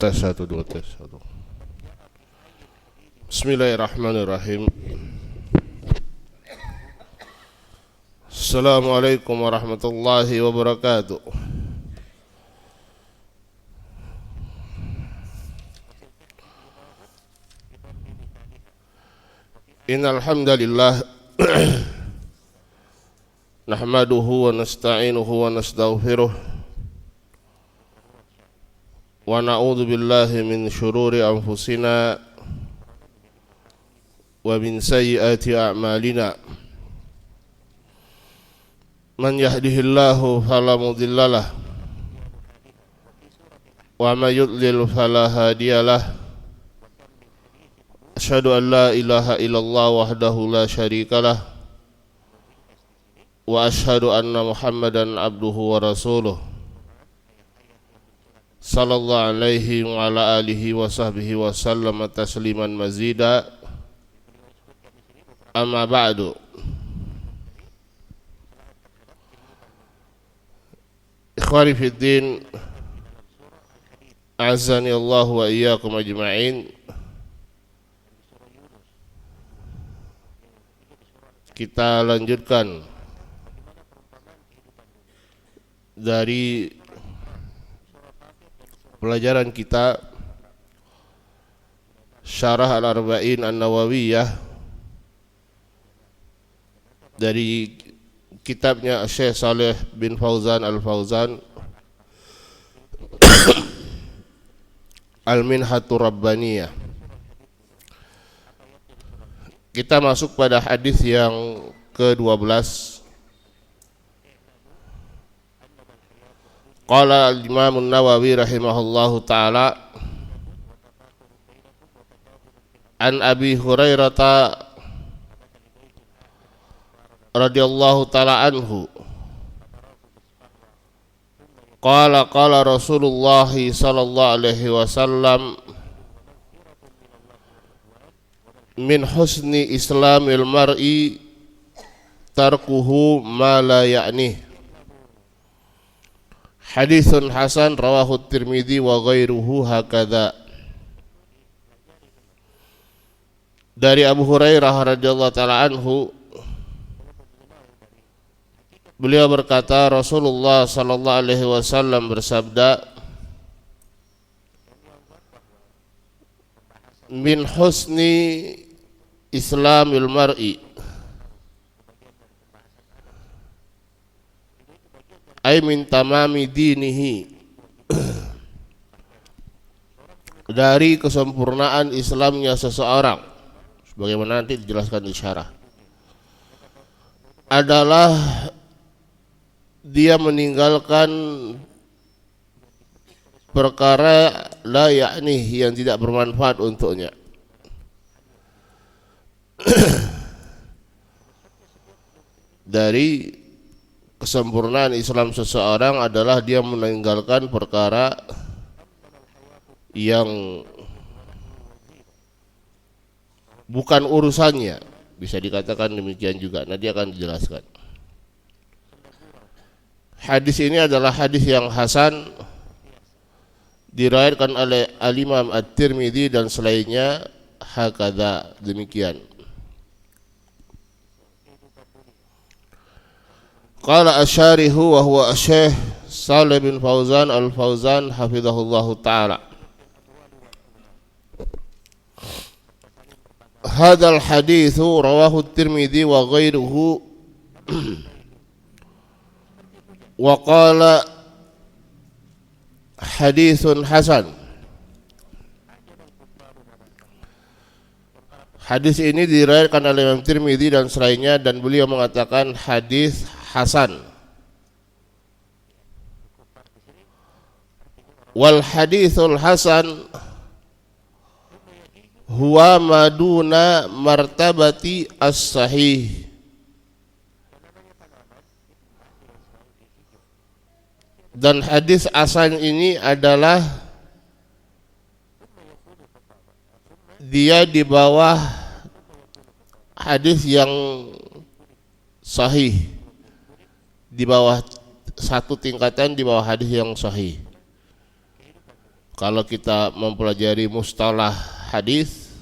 Tes 1 2 tes 1. Bismillahirrahmanirrahim. Assalamualaikum warahmatullahi wabarakatuh. Innal hamdalillah nahmaduhu wa nasta'inuhu wa nastaghfiruh wa na'udzu billahi min syururi anfusina wa min sayyiati a'malina. Man yahdihillahu fala mudhillalah wa may yudlil fala hadiyalah. Asyhadu an la ilaha illallah wahdahu la syarikalah wa asyhadu anna Muhammadan abduhu wa rasuluh sallallahu alaihi wa ala alihi wa sahbihi wa sallam tasliman mazida. Amma ba'du. Ikhwani fid din, a'azzani Allah wa iyyakum ajma'in. Kita lanjutkan dari pelajaran kita Syarah Al-Arba'in An-Nawawiyah dari kitabnya Syekh Saleh bin Fauzan Al-Fauzan Al-Minhatur Rabbaniyah. Kita masuk pada hadis yang ke-12. Qala al-Imam an-Nawawi rahimahullahu ta'ala an Abi Hurairah radhiyallahu ta'ala anhu qala qala Rasulullah sallallahu alaihi wasallam min husni islamil mar'i tarkuhu ma la ya'nih. Haditsun hasan rawahu Tirmidzi wa ghairuhu hakadha. Dari Abu Hurairah radhiyallahu ta'ala anhu, beliau berkata, Rasulullah sallallahu alaihi wasallam bersabda, min husni islamil mar'i, ay min tamami dinihi, dari kesempurnaan Islamnya seseorang, sebagaimana nanti dijelaskan di syarah, adalah dia meninggalkan perkara la ya'ni, yang tidak bermanfaat untuknya. Dari kesempurnaan Islam seseorang adalah dia meninggalkan perkara yang bukan urusannya, bisa dikatakan demikian juga. Nanti akan dijelaskan. Hadis ini adalah hadis yang hasan, diriwayatkan oleh Al-Imam At-Tirmidzi dan selainnya, hakadha, demikian. Qala asyarihu wa huwa Syekh Saleh bin Fauzan Al-Fauzan hafizahullahu ta'ala. Hadzal haditsu rawahu Tirmidzi wa ghairuhu wa qala haditsun hasan. Hadis ini diriwayatkan oleh Imam Tirmidzi dan selainnya, dan beliau mengatakan hadis hasan. Wal haditsul hasan huwa maduna martabati as-sahih. Dan hadis hasan ini adalah dia di bawah hadis yang sahih, di bawah satu tingkatan di bawah hadis yang sahih. Kalau kita mempelajari mustalah hadis,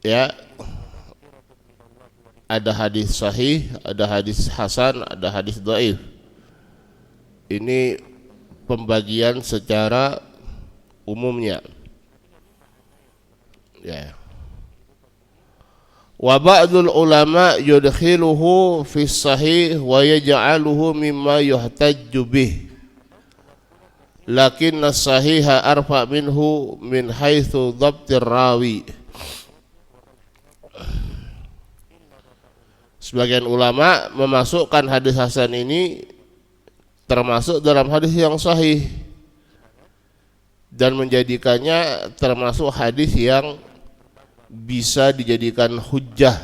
ya, ada hadis sahih, ada hadis hasan, ada hadis dhaif. Ini pembagian secara umumnya. Ya. Wa ba'dul ulama yudkhiluhu fi sahih wa yaj'aluhu mimma yuhtajju bih. Lakin as-sahiha arfa minhu min haitsu dhabtir rawi. Sebagian ulama memasukkan hadis hasan ini termasuk dalam hadis yang sahih dan menjadikannya termasuk hadis yang bisa dijadikan hujjah.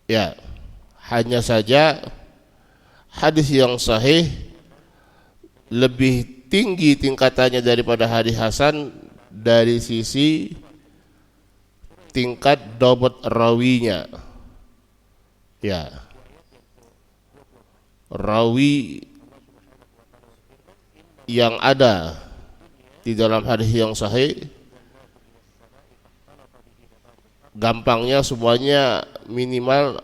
Ya, hanya saja hadis yang sahih lebih tinggi tingkatannya daripada hadis hasan dari sisi tingkat dhabt rawinya. Ya, rawi yang ada di dalam hadis yang sahih gampangnya semuanya minimal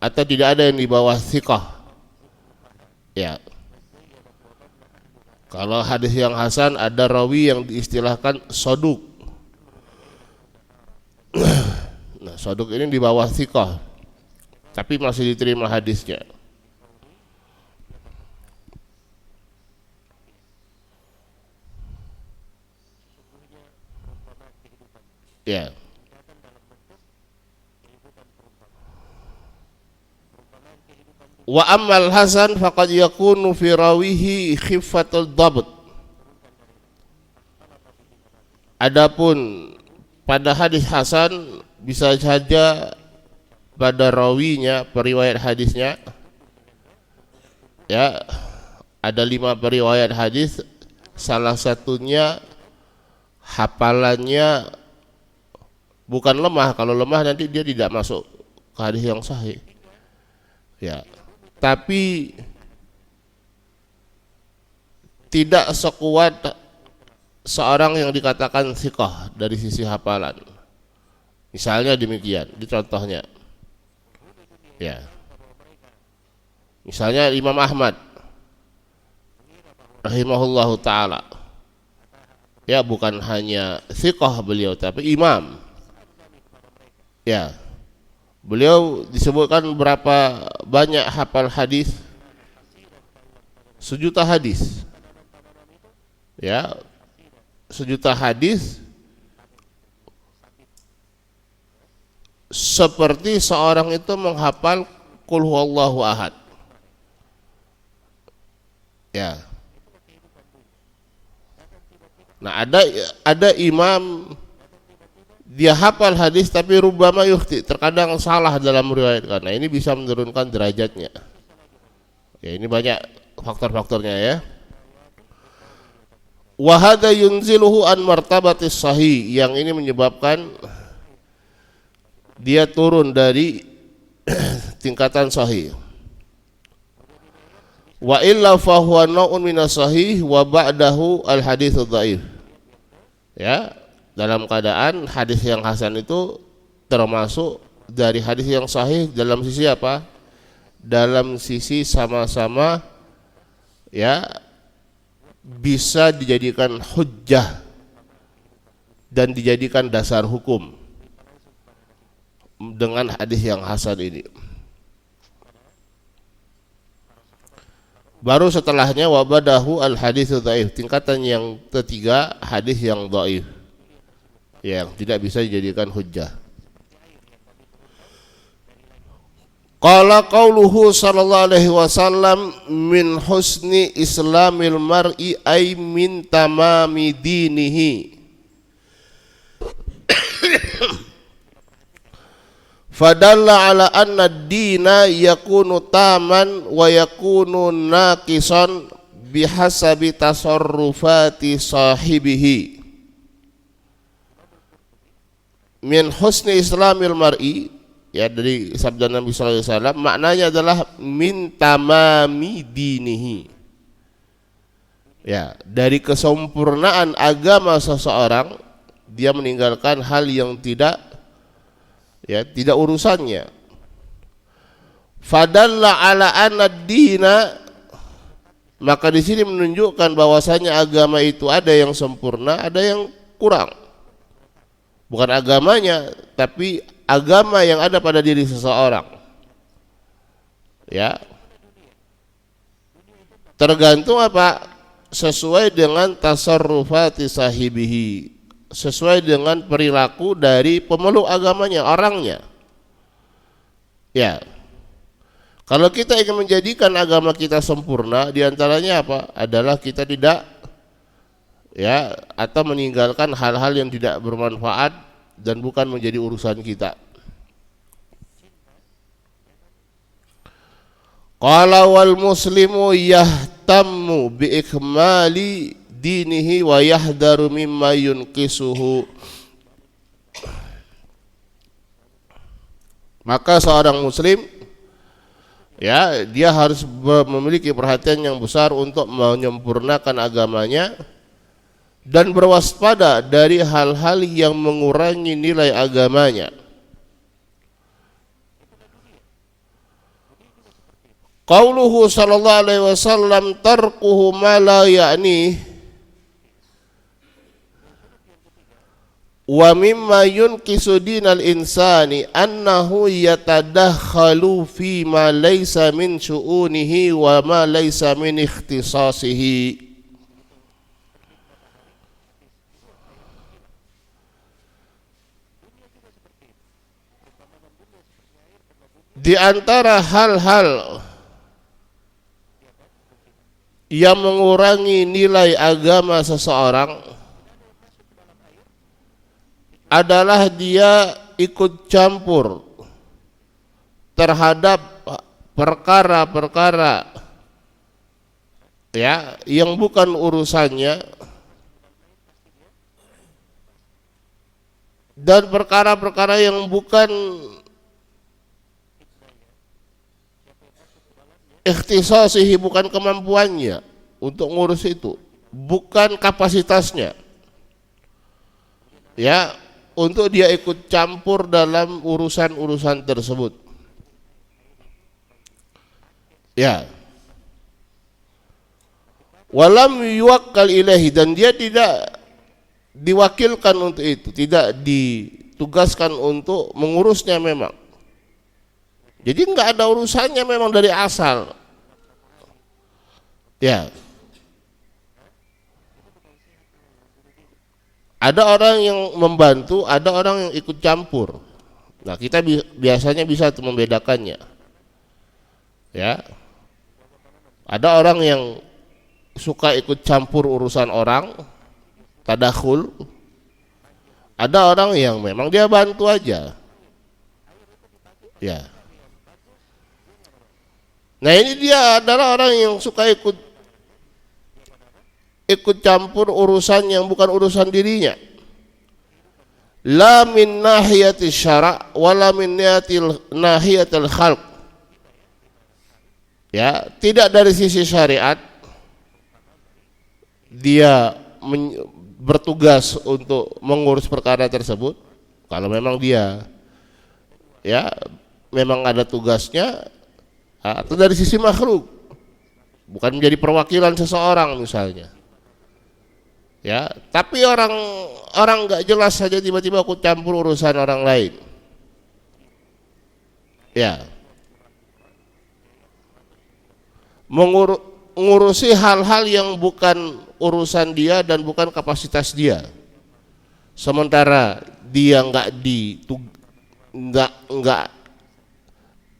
atau tidak ada yang di bawah thiqah. Ya. Kalau hadis yang hasan ada rawi yang diistilahkan soduk. Nah, soduk ini di bawah thiqah, tapi masih diterima hadisnya. Ya. Wa ammal hasan faqad yakunu fi rawihi khiffatul dhabt. Adapun pada hadis hasan bisa saja pada rawinya, periwayat hadisnya, ya, ada 5 periwayat hadis, salah satunya hafalannya bukan lemah. Kalau lemah nanti dia tidak masuk ke hadis yang sahih. Ya, tapi tidak sekuat seorang yang dikatakan thiqah dari sisi hafalan. Misalnya demikian, di contohnya. Ya. Misalnya Imam Ahmad rahimahullahu taala. Ya, bukan hanya thiqah beliau tapi imam. Ya. Beliau disebutkan berapa banyak hafal hadis? 1 juta hadis. Ya, 1 juta hadis seperti seorang itu menghafal qul huwallahu ahad. Ya. Nah, ada imam dia hafal hadis tapi rubbama yukhti, terkadang salah dalam riwayat, karena ini bisa menurunkan derajatnya. Ya, ini banyak faktor-faktornya ya. Wa hadza yunziluhu an martabatis sahih, yang ini menyebabkan dia turun dari tingkatan sahih. Wa illa fa huwa nau'un minas sahih wa ba'dahu al hadits dhaif. Ya, dalam keadaan hadis yang hasan itu termasuk dari hadis yang sahih dalam sisi apa? Dalam sisi sama-sama ya bisa dijadikan hujjah dan dijadikan dasar hukum dengan hadis yang hasan ini. Baru setelahnya wabadahu al hadits dhaif, tingkatan yang ketiga hadis yang dhaif, yang tidak bisa dijadikan hujjah. Qala qauluhu sallallahu alaihi wasallam min husni islamil mar'i ay min tamami dinihi. Fadalla ala anna ad-dina yakunu taman wa yakunu naqisan bihasabi tasarrufati sahibihi. Min husni islamil mar'i, ya, dari sabda Nabi sallallahu alaihi wasallam, maknanya adalah min tamami dinihi. Ya, dari kesempurnaan agama seseorang, dia meninggalkan hal yang tidak urusannya. Fadalla ala anna dina, maka di sini menunjukkan bahwasanya agama itu ada yang sempurna, ada yang kurang. Bukan agamanya, tapi agama yang ada pada diri seseorang. Ya. Tergantung apa? Sesuai dengan tasarrufati sahibihi, sesuai dengan perilaku dari pemeluk agamanya, orangnya. Ya. Kalau kita ingin menjadikan agama kita sempurna, diantaranya apa? Adalah kita tidak atau meninggalkan hal-hal yang tidak bermanfaat dan bukan menjadi urusan kita. Qala wal muslimu yahtammu bi ikmali dinihi wa yahdaru mimma yunqisuhu. Maka seorang muslim dia harus memiliki perhatian yang besar untuk menyempurnakan agamanya dan berwaspada dari hal-hal yang mengurangi nilai agamanya. Qauluhu sallallahu alaihi wasallam tarkuhu ma la ya'ni wa mimma yunqisu dinal insani annahu yatadakhalu fi ma laysa min syu'unihi wa ma laysa min ikhtisasihi. Di antara hal-hal yang mengurangi nilai agama seseorang adalah dia ikut campur terhadap perkara-perkara yang bukan urusannya dan perkara-perkara yang bukan ikhtisasihi, bukan kemampuannya untuk ngurus itu, bukan kapasitasnya, untuk dia ikut campur dalam urusan-urusan tersebut. Walam yuwakkal ilahi, dan dia tidak diwakilkan untuk itu, tidak ditugaskan untuk mengurusnya memang. Jadi enggak ada urusannya memang dari asal. Ada orang yang membantu, ada orang yang ikut campur. Nah, kita biasanya bisa membedakannya. Ada orang yang suka ikut campur urusan orang, tadakhul. Ada orang yang memang dia bantu aja. Nah, ini dia adalah orang yang suka ikut campur urusan yang bukan urusan dirinya. La min nahiyati syara' wala min nahiyatil khalq. Tidak dari sisi syariat dia bertugas untuk mengurus perkara tersebut. Kalau memang dia memang ada tugasnya, atau dari sisi makhluk, bukan menjadi perwakilan seseorang misalnya. Tapi orang nggak jelas saja tiba-tiba ikut campur urusan orang lain. Mengurusi hal-hal yang bukan urusan dia dan bukan kapasitas dia. Sementara dia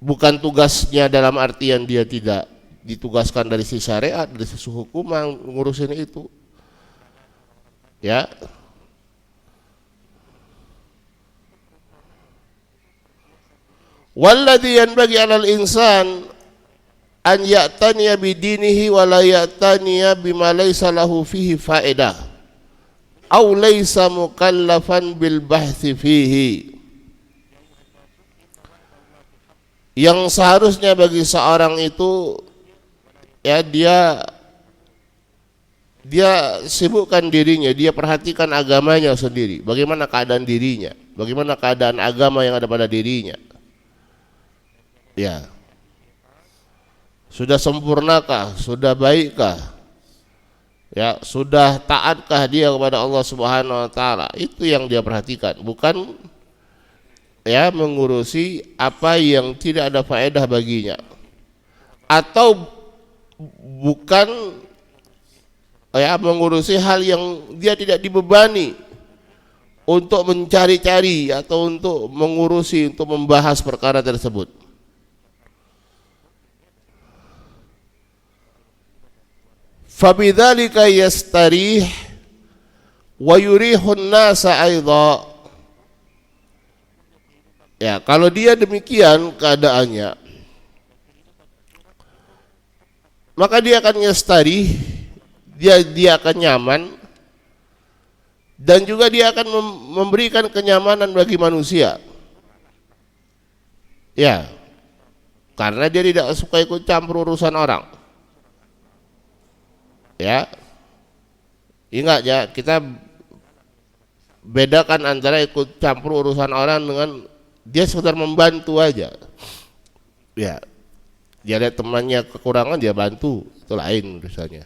bukan tugasnya, dalam artian dia tidak ditugaskan dari sisi syariat, dari sisi hukum ngurusin itu. Walladhi yanbaghi 'alal insan an ya'taniya bidinihi wa la ya'taniya bima laysa lahu fihi faedah aw laysa mukallafan bil bahthi fihi. Yang seharusnya bagi seorang itu dia dia sibukkan dirinya, dia perhatikan agamanya sendiri. Bagaimana keadaan dirinya, bagaimana keadaan agama yang ada pada dirinya. Ya, sudah sempurnakah, sudah baikkah, ya, sudah taatkah dia kepada Allah Subhanahu wa taala. Itu yang dia perhatikan, bukan ya mengurusi apa yang tidak ada faedah baginya, atau bukan ya mengurusi hal yang dia tidak dibebani untuk mencari-cari atau untuk mengurusi, untuk membahas perkara tersebut. Fabidzalika yastarih wa yurihun nasa aidha. Ya, kalau dia demikian keadaannya, maka dia akan yastarih, dia akan nyaman, dan juga dia akan memberikan kenyamanan bagi manusia. Ya, karena dia tidak suka ikut campur urusan orang. Ya, ingat ya, kita bedakan antara ikut campur urusan orang dengan dia sekedar membantu aja. Ya, dia lihat temannya kekurangan, dia bantu, itu lain urusannya.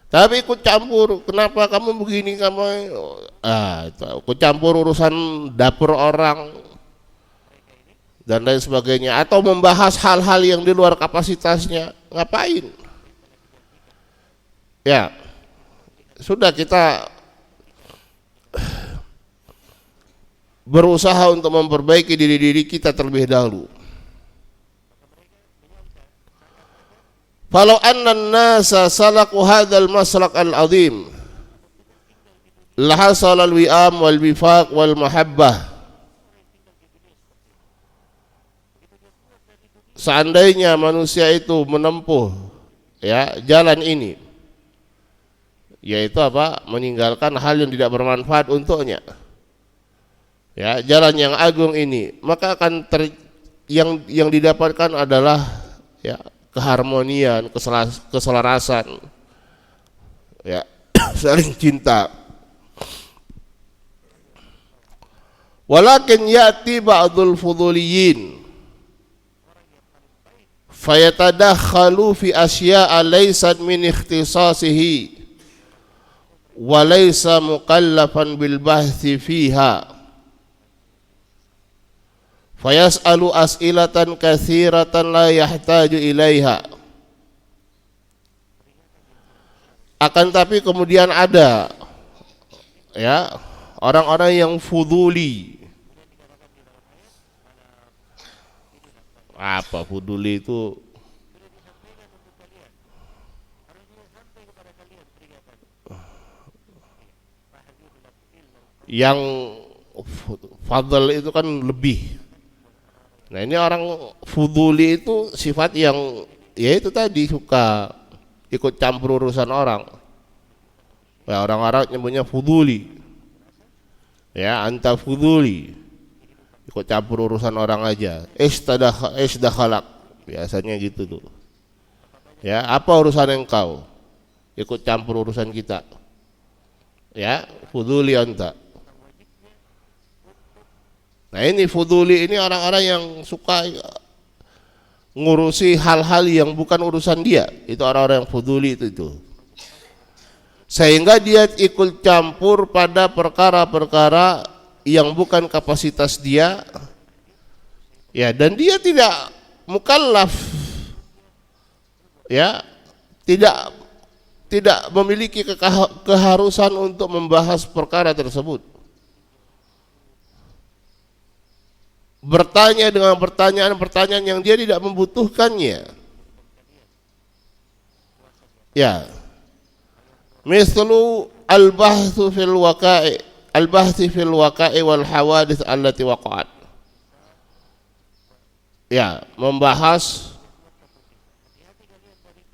Tapi ikut campur, kenapa kamu begini, kamu ikut campur urusan dapur orang dan lain sebagainya, atau membahas hal-hal yang di luar kapasitasnya, ngapain? Ya, sudah kita berusaha untuk memperbaiki diri kita terlebih dahulu. Falau anna an-nasa salaku hadzal maslak al-azim lahasal al-wi'am wal wifaq wal mahabbah. Seandainya manusia itu menempuh ya jalan ini, yaitu apa? Meninggalkan hal yang tidak bermanfaat untuknya. Ya, jalan yang agung ini, maka akan yang didapatkan adalah ya keharmonian, keselarasan, ya, saling cinta. Walakin ya'ti ba'dul fuduliyin fayatadakhalu fi asya'a laysat min ikhtisasihi wa laysa mukallafan bil bahthi fiha. Fayas'alu as'ilatan katsiratan la yahtaju ilaiha. Akan tapi kemudian ada ya orang-orang yang fuduli. Apa fuduli itu? Yang fadl itu kan lebih. Nah, ini orang fuduli itu sifat yang ya itu tadi, suka ikut campur urusan orang. Ya, orang Arab nyebutnya fuduli. Ya, anta fuduli, ikut campur urusan orang aja. Isdakhalak, biasanya gitu tuh. Ya, apa urusan engkau? Ikut campur urusan kita. Ya, fuduli anta. Nah, ini fuduli, ini orang-orang yang suka ngurusi hal-hal yang bukan urusan dia. Itu orang-orang yang fuduli itu. Sehingga dia ikut campur pada perkara-perkara yang bukan kapasitas dia. Ya, dan dia tidak mukallaf. Ya, tidak memiliki keharusan untuk membahas perkara tersebut. Bertanya dengan pertanyaan-pertanyaan yang dia tidak membutuhkannya. Ya. Mislu al-bahthu fil waqa'i wal hawadits allati waqa'at. Ya, membahas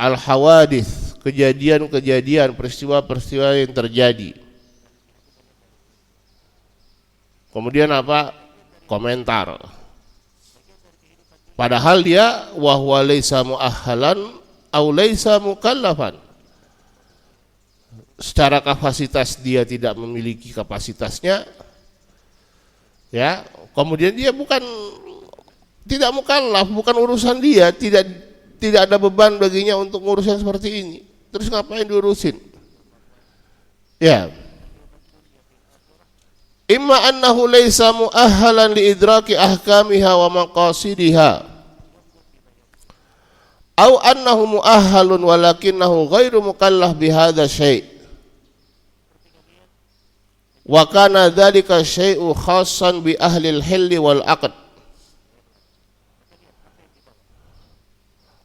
al-hawadits, kejadian-kejadian, peristiwa-peristiwa yang terjadi. Kemudian apa? Komentar. Padahal dia wahwa laisa mu'ahhalan aw laisa mukallafan. secara kapasitas dia tidak memiliki kapasitasnya, ya, kemudian dia tidak mukallaf, bukan urusan dia, tidak ada beban baginya untuk urusan seperti ini. Terus ngapain diurusin? Ya. Imma annahu laysa mu'ahhalan li idraki ahkamiha wa maqasidiha. Aw annahu mu'ahhalun walakinnahu ghairu mukallaf bihadza syai'. Wa kana dzalika syai'u khassan bi ahli al-hilli wal 'aqd.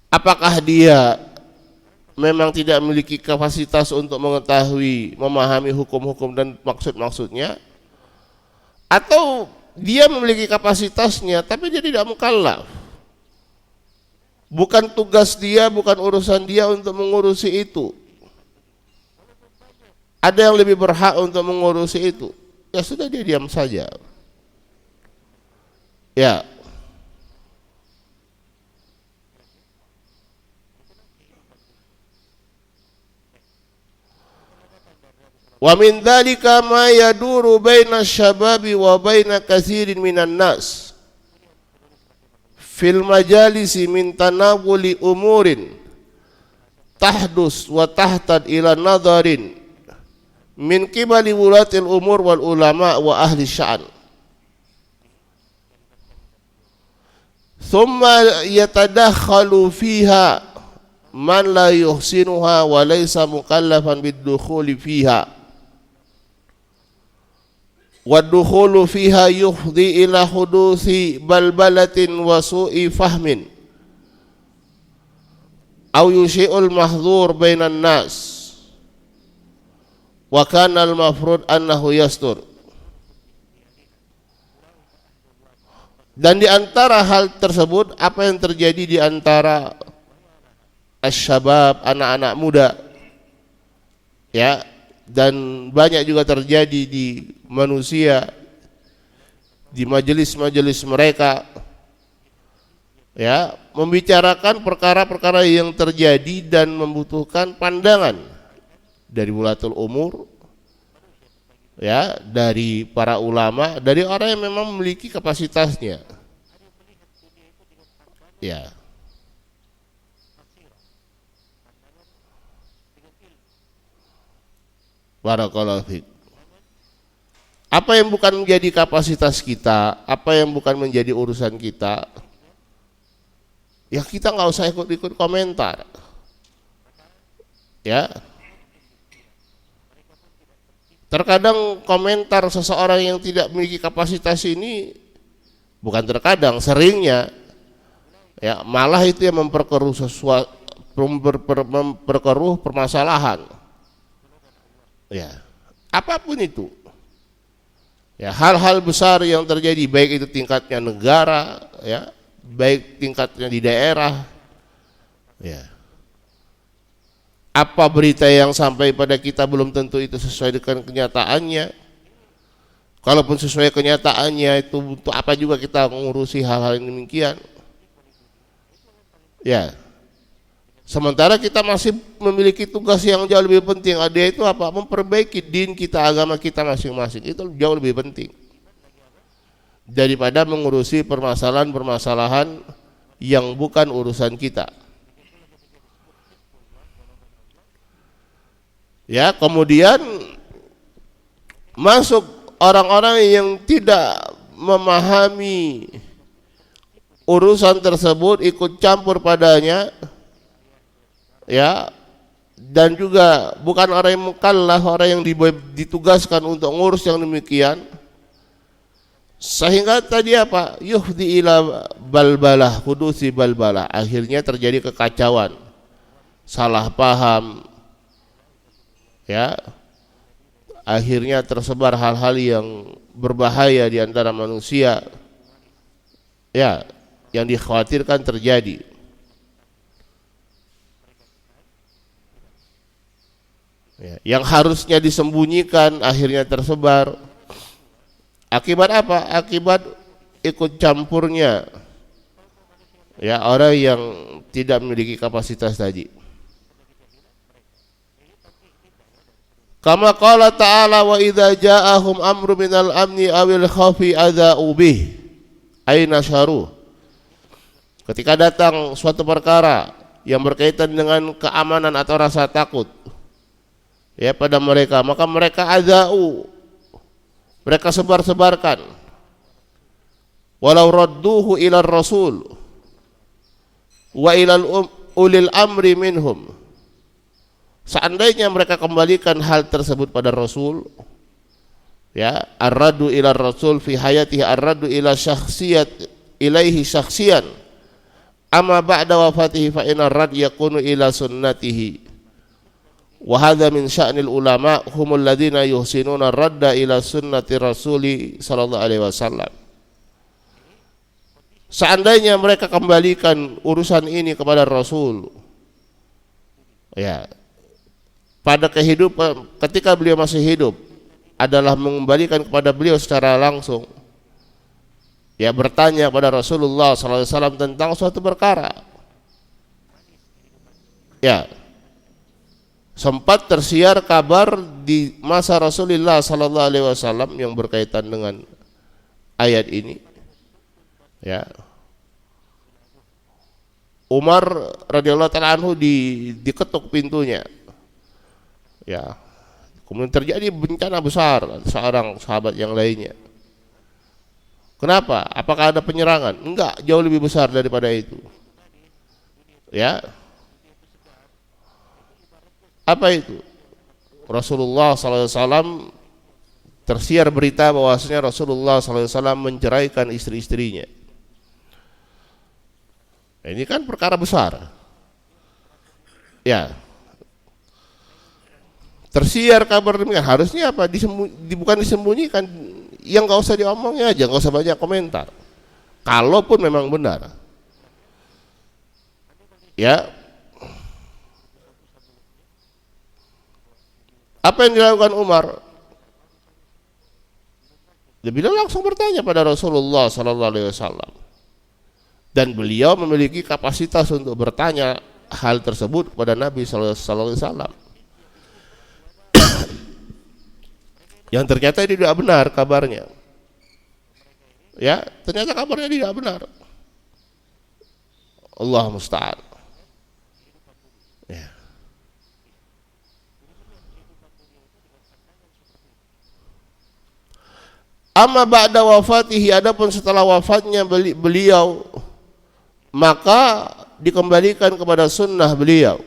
Apakah dia memang tidak memiliki kapasitas untuk mengetahui, memahami hukum-hukum dan maksud-maksudnya, atau dia memiliki kapasitasnya tapi dia tidak mukallaf? Bukan tugas dia, bukan urusan dia untuk mengurusi itu. Ada yang lebih berhak untuk mengurusi itu. Ya sudah, dia diam saja. Ya. Wa min dzalika ma yaduru baina syababi wa baina katsirin minan nas fil majalisi min tanawuli umurin tahdus wa tahtad ila nadarin min qibali wulatil umur wal ulama wa ahli sya'an. Thumma yatadakhalu fiha man la yuhsinuha wa laysa mukallafan bid-dukhuli fiha. Wad-dukhulu fiha yuhdi ila hudusi balbalatin wa su'i fahmin aw yushi'ul mahdhur bainan nas. Wa kana al-mafrud annahu yastur. Dan di antara hal tersebut, apa yang terjadi di antara asy-syabab, anak-anak muda, ya, dan banyak juga terjadi di manusia, di majelis-majelis mereka, ya, membicarakan perkara-perkara yang terjadi dan membutuhkan pandangan dari wulatul umur, ya, dari para ulama, dari orang yang memang memiliki kapasitasnya. Ya. Barakallahu fiik. Apa yang bukan menjadi kapasitas kita, apa yang bukan menjadi urusan kita, ya kita nggak usah ikut-ikut komentar. Ya. Terkadang komentar seseorang yang tidak memiliki kapasitas ini, bukan terkadang, seringnya, ya, malah itu yang memperkeruh memperkeruh permasalahan. Ya, apapun itu. Ya, hal-hal besar yang terjadi, baik itu tingkatnya negara, ya, baik tingkatnya di daerah, ya. Apa berita yang sampai pada kita belum tentu itu sesuai dengan kenyataannya. Kalaupun sesuai kenyataannya, itu untuk apa juga kita mengurusi hal-hal yang demikian. Ya. Sementara kita masih memiliki tugas yang jauh lebih penting. Ada itu apa? Memperbaiki din kita, agama kita masing-masing. Itu jauh lebih penting daripada mengurusi permasalahan-permasalahan yang bukan urusan kita. Ya, kemudian masuk orang-orang yang tidak memahami urusan tersebut, ikut campur padanya, ya, dan juga bukan orang yang mukallaf, orang yang ditugaskan untuk ngurus yang demikian, sehingga tadi apa? Yuhdi ila balbalah, hudusi balbalah, akhirnya terjadi kekacauan, salah paham, ya, akhirnya tersebar hal-hal yang berbahaya di antara manusia, ya, yang dikhawatirkan terjadi. Ya, yang harusnya disembunyikan akhirnya tersebar. Akibat apa? Akibat ikut campurnya, ya, orang yang tidak memiliki kapasitas tadi. Kama qala ta'ala wa idza ja'ahum amru minal amni awil khawfi adza'u bih aina syaru. Ketika datang suatu perkara yang berkaitan dengan keamanan atau rasa takut ya pada mereka, maka mereka adza'u, mereka sebar-sebarkan. Walau radduhu ila rasul wa ila ulil amri minhum. Seandainya mereka kembalikan hal tersebut pada Rasul, ya, ar-raddu ila Rasul fi hayatihi ar-raddu ila syakhsiyat ilaihi syakhsiyan, amma ba'da wafatihi fa inna ar-radd yakunu ila sunnatihi. Wa hadha min sya'nil ulama humul ladzina yuhsinuna ar-radda ila sunnati Rasuli sallallahu alaihi wasallam. Seandainya mereka kembalikan urusan ini kepada Rasul, ya, pada kehidupan ketika beliau masih hidup, adalah mengembalikan kepada beliau secara langsung, ya, bertanya kepada Rasulullah SAW tentang suatu perkara, ya, sempat tersiar kabar di masa Rasulullah SAW yang berkaitan dengan ayat ini, ya. Umar radhiyallahu ta'ala anhu diketuk pintunya, ya, kemudian terjadi bencana besar seorang sahabat yang lainnya. Kenapa? Apakah ada penyerangan? Enggak, jauh lebih besar daripada itu. Ya. Apa itu? Rasulullah SAW tersiar berita bahwasanya Rasulullah SAW menceraikan istri-istrinya. Ini kan perkara besar. Ya. Tersiar kabar demikian, harusnya apa? Bukan disembunyikan, yang gak usah diomongnya aja, gak usah banyak komentar. Kalaupun memang benar, ya, apa yang dilakukan Umar? Beliau langsung bertanya pada Rasulullah SAW, dan beliau memiliki kapasitas untuk bertanya hal tersebut kepada Nabi SAW. Yang ternyata ini tidak benar kabarnya, ya, ternyata kabarnya tidak benar. Allah musta'an. Ya. Amma ba'da wafatihi, adapun setelah wafatnya beliau, maka dikembalikan kepada sunnah beliau.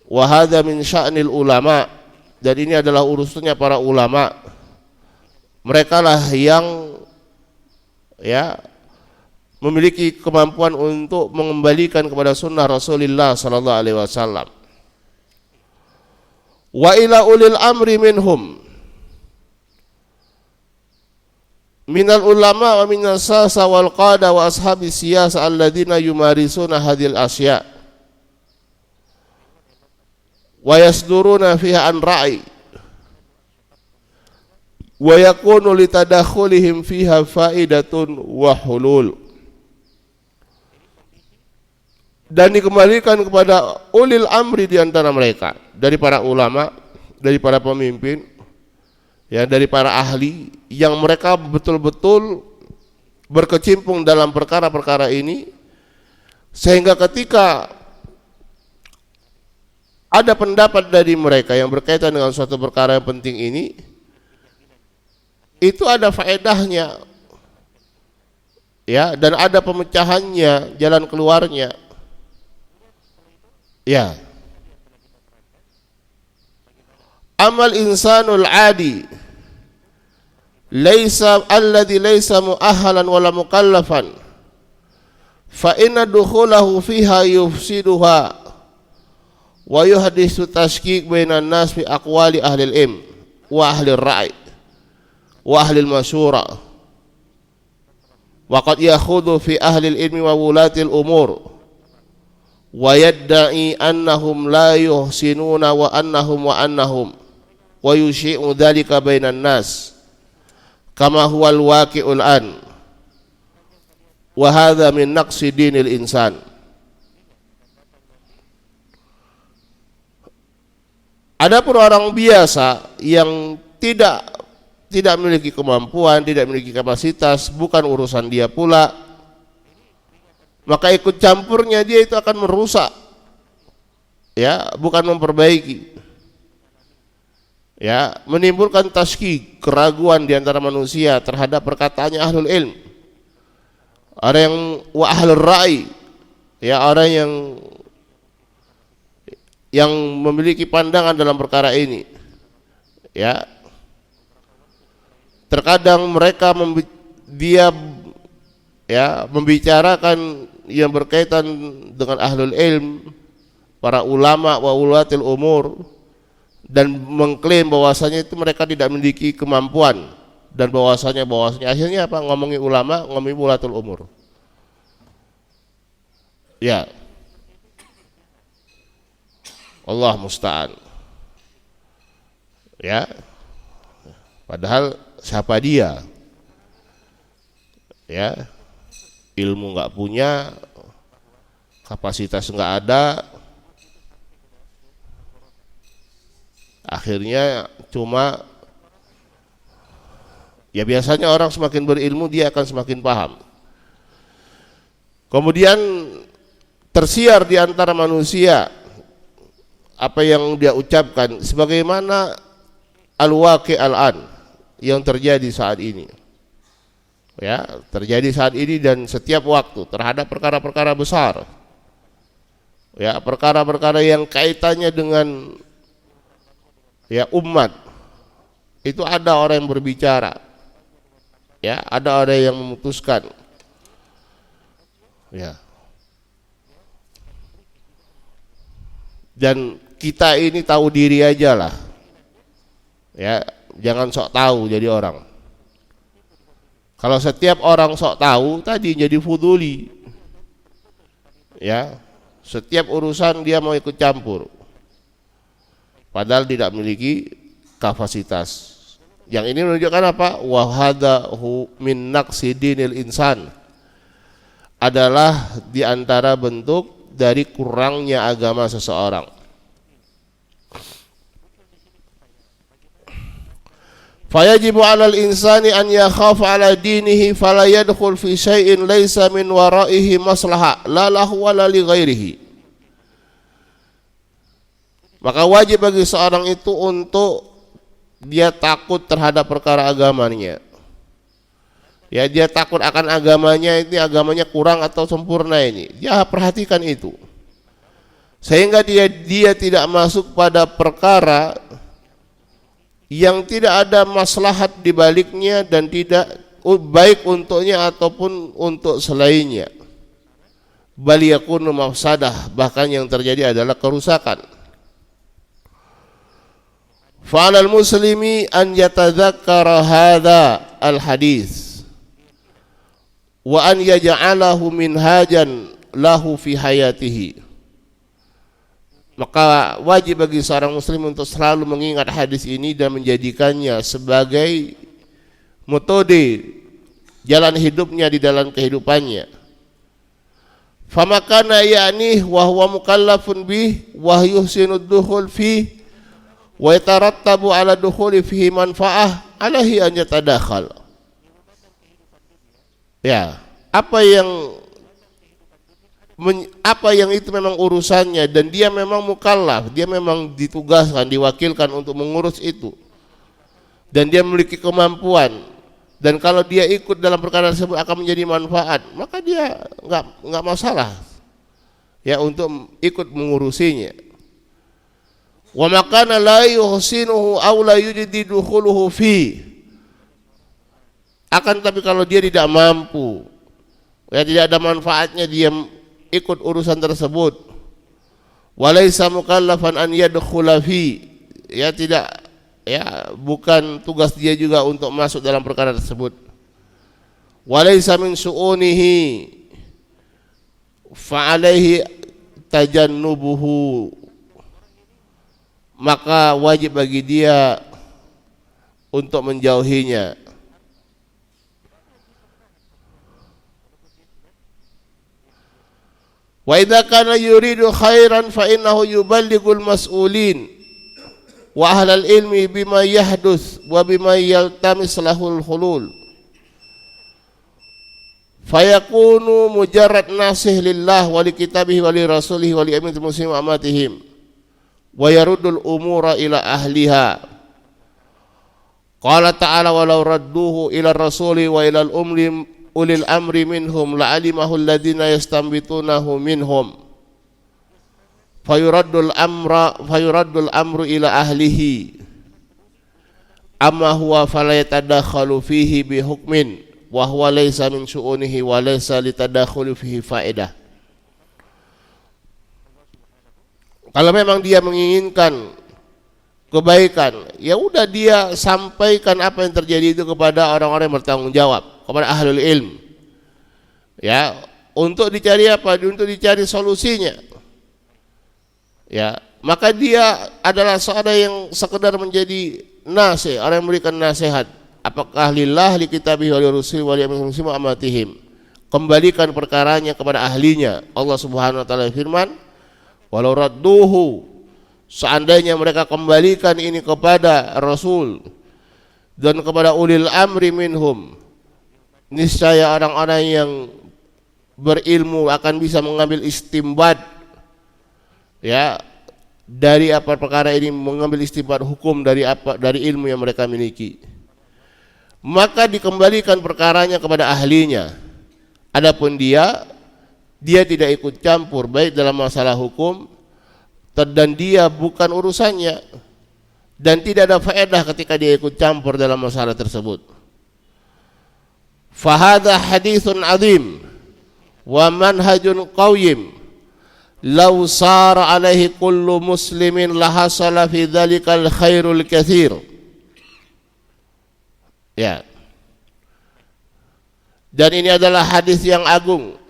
Wa hadza min sya'nil ulama, dan ini adalah urusannya para ulama. Mereka lah yang, ya, memiliki kemampuan untuk mengembalikan kepada sunnah Rasulullah sallallahu alaihi wasallam. Wa ila ulil amri minhum, minal ulama wa minas sasa wal qada wa ashabi siyasa alladzina yumarisuna hadhil asya wa yasduruna fiha an ra'i wa yakunu litadakhulihim fiha faidatun wa hulul. Dan dikembalikan kepada ulil amri di antara mereka, dari para ulama, dari para pemimpin, ya, dari para ahli yang mereka betul-betul berkecimpung dalam perkara-perkara ini, sehingga ketika ada pendapat dari mereka yang berkaitan dengan suatu perkara yang penting ini, itu ada faedahnya, ya, dan ada pemecahannya, jalan keluarnya, ya. Amal insanul adi laisa alladhi laisa mu'ahhalan wala mukallafan fa inna dukhulahu fiha yufsiduha wa yuhdisu tashkik bainan nas fi aqwali ahli al-ilm wa ahli ar-ra'i wa ahli al-masyura wa qad yakhudhu fi ahli al-ilmi wa wulati al-umur wa yadda'i annahum la yuhsinuna wa annahum wa yushi'u dhalika bainan nas kama huwa al-waqi'ul an wa hadha min naqsi dinil insan. Adapun orang biasa yang tidak memiliki kemampuan, tidak memiliki kapasitas, bukan urusan dia pula, maka ikut campurnya dia itu akan merusak, ya, bukan memperbaiki, ya, menimbulkan tasykik, keraguan di antara manusia terhadap perkataannya ahlul ilm. Orang yang wa ahlur ra'i, ya, orang yang memiliki pandangan dalam perkara ini, ya, terkadang mereka membicarakan yang berkaitan dengan ahlul ilm, para ulama wa ulatil umur, dan mengklaim bahwasanya itu mereka tidak memiliki kemampuan, dan bahwasanya akhirnya apa, ngomongin ulama, ngomongin ulatul umur, ya, Allah musta'an, ya. Padahal siapa dia, ya, ilmu nggak punya, kapasitas nggak ada, akhirnya cuma, ya, biasanya orang semakin berilmu dia akan semakin paham. Kemudian tersiar di antara manusia apa yang dia ucapkan sebagaimana al-waqi' al-an yang terjadi saat ini, ya, terjadi saat ini dan setiap waktu terhadap perkara-perkara besar, ya, perkara-perkara yang kaitannya dengan, ya, umat. Itu ada orang yang berbicara, ya, ada orang yang memutuskan, ya. Dan kita ini tahu diri aja lah, ya, jangan sok tahu jadi orang. Kalau setiap orang sok tahu tadi jadi fuduli, ya, setiap urusan dia mau ikut campur, padahal tidak memiliki kapasitas. Yang ini menunjukkan apa? Wahadahu min naqsi dinil insan, adalah di antara bentuk dari kurangnya agama seseorang. Fayajibu 'alal insani an yakhafa 'ala dinihi fala yadkhul fi syai'in laisa min wara'ihi maslahah la lahu wa la li ghairihi. Maka wajib bagi seorang itu untuk dia takut terhadap perkara agamanya. Ya, dia takut akan agamanya, ini agamanya kurang atau sempurna ini. Dia perhatikan itu. Sehingga dia tidak masuk pada perkara yang tidak ada maslahat di baliknya dan tidak baik untuknya ataupun untuk selainnya. Bal yakunu mafsadah, bahkan yang terjadi adalah kerusakan. Fa'alal muslimi an yatadzakkara hadza al-hadis wa an yaj'alahu minhajan lahu fi hayatihi. Maka wajib bagi seorang muslim untuk selalu mengingat hadis ini dan menjadikannya sebagai metode jalan hidupnya di dalam kehidupannya. Famakana ya'ni wa huwa mukallafun bih wa yuhsinu dukhul fi wa yatarattabu ala dukhuli fihi manfaah alaihi an yatadakhal. Ya, apa yang itu memang urusannya dan dia memang mukallaf, dia memang ditugaskan, diwakilkan untuk mengurus itu, dan dia memiliki kemampuan, dan kalau dia ikut dalam perkara tersebut akan menjadi manfaat, maka dia nggak masalah, ya, untuk ikut mengurusinya. Wa makana la yuhsinuhu aw la yujdidu dukhuluhu fi, akan tapi kalau dia tidak mampu, ya, tidak ada manfaatnya dia ikut urusan tersebut, walaisa mukallafan an yadkhula fi, ya, tidak, ya, bukan tugas dia juga untuk masuk dalam perkara tersebut. Walaisa min su'unihi fa alaihi tajannubuhu, maka wajib bagi dia untuk menjauhinya. Wa idza kana yuridu khairan fa innahu yuballighul mas'ulin wa ahlal ilmi bima yahduth wa bima yaltamis lahul hulul fayakunu mujarrad nasih lillah wa li kitabihi wa li rasulihi wa li amil muslim amatihim wa yaruddul umura ila ahliha. Qala ta'ala walau radduhu ila rasuli wa ila ulil amri minhum la'alimahu alladhina yastambitunahu minhum fayuraddul amru ila ahlihi amma huwa fala yatadakhalu fihi bihukmin wa huwa laysa min syu'unihi wa laysa litadakhuli fihi faedah. Kalau memang dia menginginkan kebaikan, ya udah dia sampaikan apa yang terjadi itu kepada orang-orang yang bertanggung jawab, kepada ahlul ilm. Ya, untuk dicari apa? Untuk dicari solusinya. Ya, maka dia adalah seorang yang sekedar menjadi nasih, orang yang memberikan nasihat. Apakah lillah li kitabihi wa li rusuli wa li amil muslim amatihim. Kembalikan perkaranya kepada ahlinya. Allah Subhanahu wa taala firman, walau radduhu, seandainya mereka kembalikan ini kepada Rasul dan kepada ulil amri minhum, niscaya orang-orang yang berilmu akan bisa mengambil istimbat, ya, dari apa perkara ini, mengambil istimbat hukum dari ilmu yang mereka miliki, maka dikembalikan perkaranya kepada ahlinya. Adapun dia tidak ikut campur baik dalam masalah hukum dan dia bukan urusannya, dan tidak ada faedah ketika dia ikut campur dalam masalah tersebut. Fahadha hadithun azim wa manhajun qawim law sara alaihi kullu muslimin lahasala fi dhalikal khairul kathir. Ya. Dan ini adalah hadis yang agung,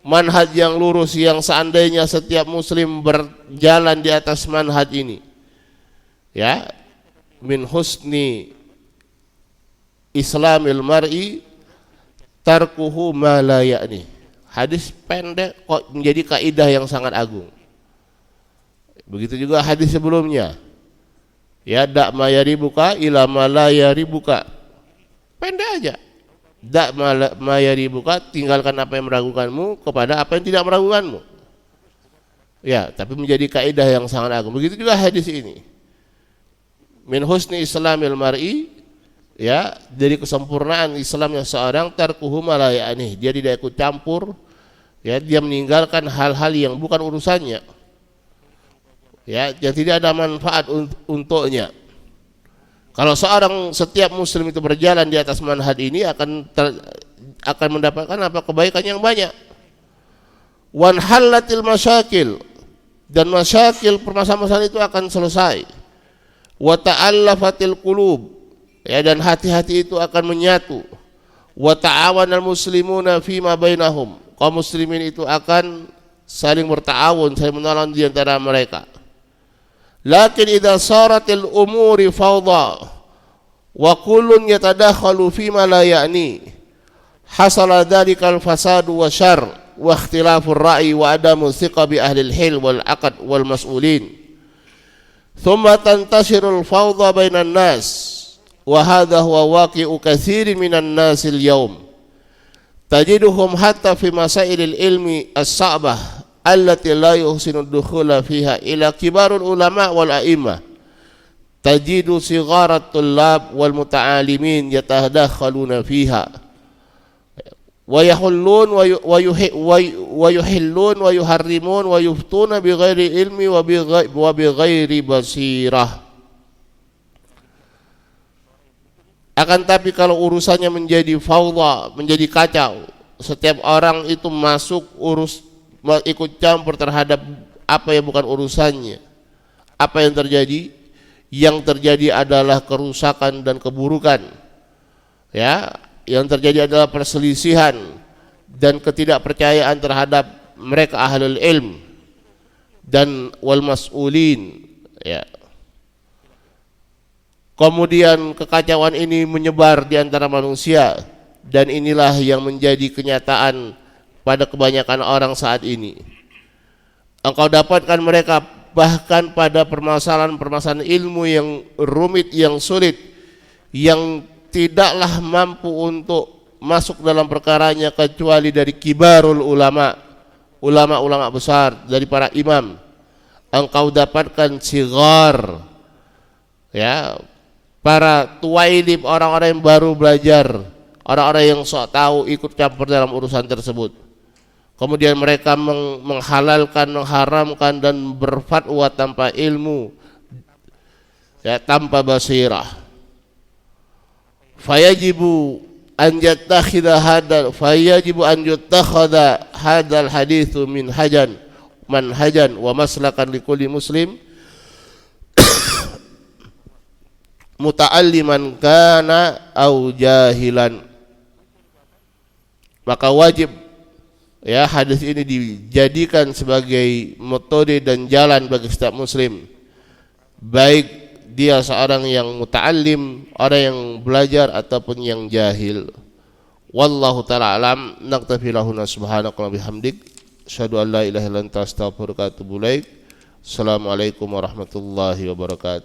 manhaj yang lurus, yang seandainya setiap muslim berjalan di atas manhaj ini, ya, min husni islamil mar'i tarkuhu ma la ya'ni. Hadis pendek kok menjadi kaidah yang sangat agung. Begitu juga hadis sebelumnya, ya, da' ma yaribuka ila ma la yaribuka. Pendek aja. Da' ma yaribuka, tinggalkan apa yang meragukanmu kepada apa yang tidak meragukanmu. Ya, tapi menjadi kaidah yang sangat agung. Begitu juga hadis ini. Min husni islamil mar'i, ya, dari kesempurnaan Islamnya seorang tarkuhu ma la ya'ni, dia tidak ikut campur, ya, dia meninggalkan hal-hal yang bukan urusannya, ya, yang tidak ada manfaat untuknya. Kalau setiap muslim itu berjalan di atas manhaj ini akan mendapatkan apa? Kebaikan yang banyak. Wan halatil masyakil, dan masyakil, permasalahan itu akan selesai. Wa ta'allafatil qulub, ya, dan hati-hati itu akan menyatu. Wa ta'awanal muslimuna fima bainahum, kaum muslimin itu akan saling berta'awun, saling menolong di antara mereka. Lakin idza saratil umuri fawda wa kullun yatadakhalu fima la ya'ni hasala dzalikal fasadu wa syarr wa ikhtilafur ra'yi wa adamu thiqa bi ahli al-hil wal aqd wal mas'ulin. Thumma tantashirul fawda bainan nas wa hadha huwa waqi'u katsirin minan nas al-yawm. Tajiduhum hatta fi masailil ilmi as-sa'bah allati la yuhsinu dukhula fiha ila kibarul ulama wal a'imah. Tajidu sigharat tullab wal muta'alimin yatadakhaluna fiha wa yahullun wa yuhillun wa yuharrimun wa yuftuna bighairi ilmi wa bighairi basirah. Akan tapi kalau urusannya menjadi fawdha, menjadi kacau, setiap orang itu ikut campur terhadap apa yang bukan urusannya, apa yang terjadi? Yang terjadi adalah kerusakan dan keburukan, ya, yang terjadi adalah perselisihan dan ketidakpercayaan terhadap mereka ahlul ilm dan wal mas'ulin, ya. Kemudian kekacauan ini menyebar di antara manusia, dan inilah yang menjadi kenyataan pada kebanyakan orang saat ini. Engkau dapatkan mereka bahkan pada permasalahan-permasalahan ilmu yang rumit, yang sulit, yang tidaklah mampu untuk masuk dalam perkaranya kecuali dari kibarul ulama, ulama-ulama besar, dari para imam. Engkau dapatkan sigar, ya, para tuailib, orang-orang yang baru belajar, orang-orang yang sok tahu ikut campur dalam urusan tersebut. Kemudian mereka menghalalkan, mengharamkan dan berfatwa tanpa ilmu, ya, tanpa basirah. Fayajibu an yattakhidha hadzal haditsu manhajan wa maslakan likulli muslim muta'alliman kana au jahilan. Maka wajib, ya, hadis ini dijadikan sebagai metode dan jalan bagi setiap muslim, baik dia seorang yang muta'allim, orang yang belajar, ataupun yang jahil. Wallahu ta'ala alam. Naktafi lahuna subhanaka wa bihamdik, asyhadu an la ilaha illa anta astaghfiruka wa atubu ilaik. Assalamualaikum warahmatullahi wabarakatuh.